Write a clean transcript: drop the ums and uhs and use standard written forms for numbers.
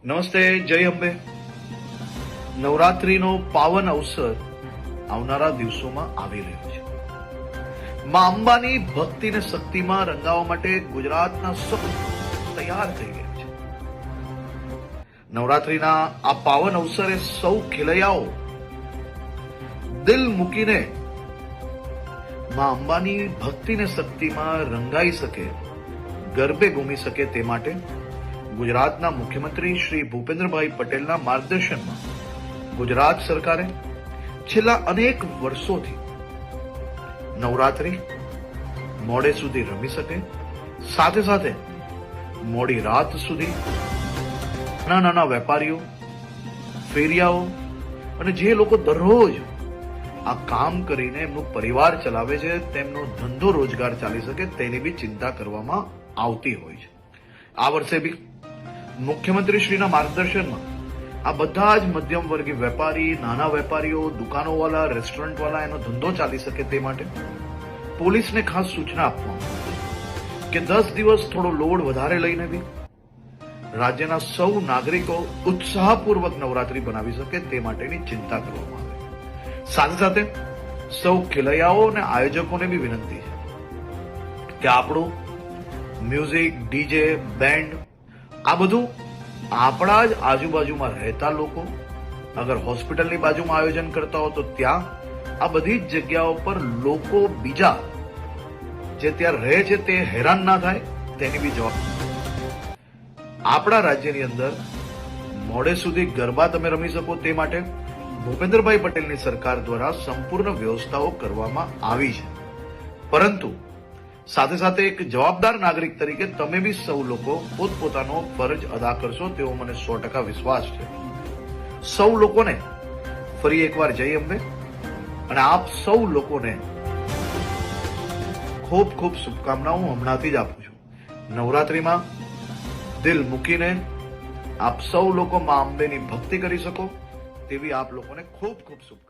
નમસ્તે, જય અંબે. નવરાત્રીનો પાવન અવસર આવનારા દિવસોમાં આવી રહ્યો છે. માં અંબાની ભક્તિ ને શક્તિમાં રંગાવવા માટે ગુજરાતના સૌ તૈયાર થઈ ગયા છે. નવરાત્રીના આ પાવન અવસરે સૌ ખેલૈયાઓ દિલ મૂકીને માં અંબાની ભક્તિ ને શક્તિમાં રંગાઈ શકે, ગરબે ઘૂમી શકે તે માટે ગુજરાતના મુખ્યમંત્રી શ્રી ભૂપેન્દ્રભાઈ પટેલના માર્ગદર્શનમાં ગુજરાત સરકારે છેલ્લા અનેક વર્ષોથી નવરાત્રી મોડે સુધી રમી શકે, સાથે સાથે મોડી રાત સુધી નાના નાના વેપારીઓ, ફેરિયાઓ અને જે લોકો દરરોજ આ કામ કરીને એમનું પરિવાર ચલાવે છે, તેમનો ધંધો રોજગાર ચાલી શકે તેની બી ચિંતા કરવામાં આવતી હોય છે. આ વર્ષે બી મુખ્યમંત્રી શ્રીના માર્ગદર્શનમાં આ બધા જ મધ્યમ વર્ગીય વેપારી, નાના વેપારીઓ, દુકાનોવાળા, રેસ્ટોરન્ટવાળા એનો ધંધો ચાલી શકે તે માટે પોલીસને ખાસ સૂચના આપવામાં આવી કે 10 દિવસ થોડો લોડ વધારે લઈને બી રાજ્યના સૌ નાગરિકો ઉત્સાહપૂર્વક નવરાત્રી બનાવી શકે તે માટેની ચિંતા કરવામાં આવે. સાથે સાથે સૌ ખેલૈયાઓ અને આયોજકોને બી વિનંતી છે કે આપણું મ્યુઝિક, ડીજે, બેન્ડ આ બધું આપણા જ આજુબાજુમાં રહેતા લોકો, અગર હોસ્પિટલની બાજુમાં આયોજન કરતા હો તો ત્યાં આ બધી જ જગ્યાઓ પર લોકો બીજા જે ત્યાં રહે છે તે હેરાન ના થાય તેની બી જવાબદારી. આપણા રાજ્યની અંદર મોડે સુધી ગરબા તમે રમી શકો તે માટે ભૂપેન્દ્રભાઈ પટેલની સરકાર દ્વારા સંપૂર્ણ વ્યવસ્થાઓ કરવામાં આવી છે. પરંતુ સાથે સાથે એક જવાબદાર નાગરિક તરીકે તમે બી સૌ લોકો પોતપોતાનો ફરજ અદા કરશો તેવો મને 100% વિશ્વાસ છે. સૌ લોકોને ફરી એકવાર જય અંબે અને આપ સૌ લોકોને ખૂબ ખૂબ શુભકામનાઓ હમણાંથી જ આપું છું. નવરાત્રીમાં દિલ મૂકીને આપ સૌ લોકો માં અંબેની ભક્તિ કરી શકો તેવી આપ લોકોને ખૂબ ખૂબ શુભકામનાઓ.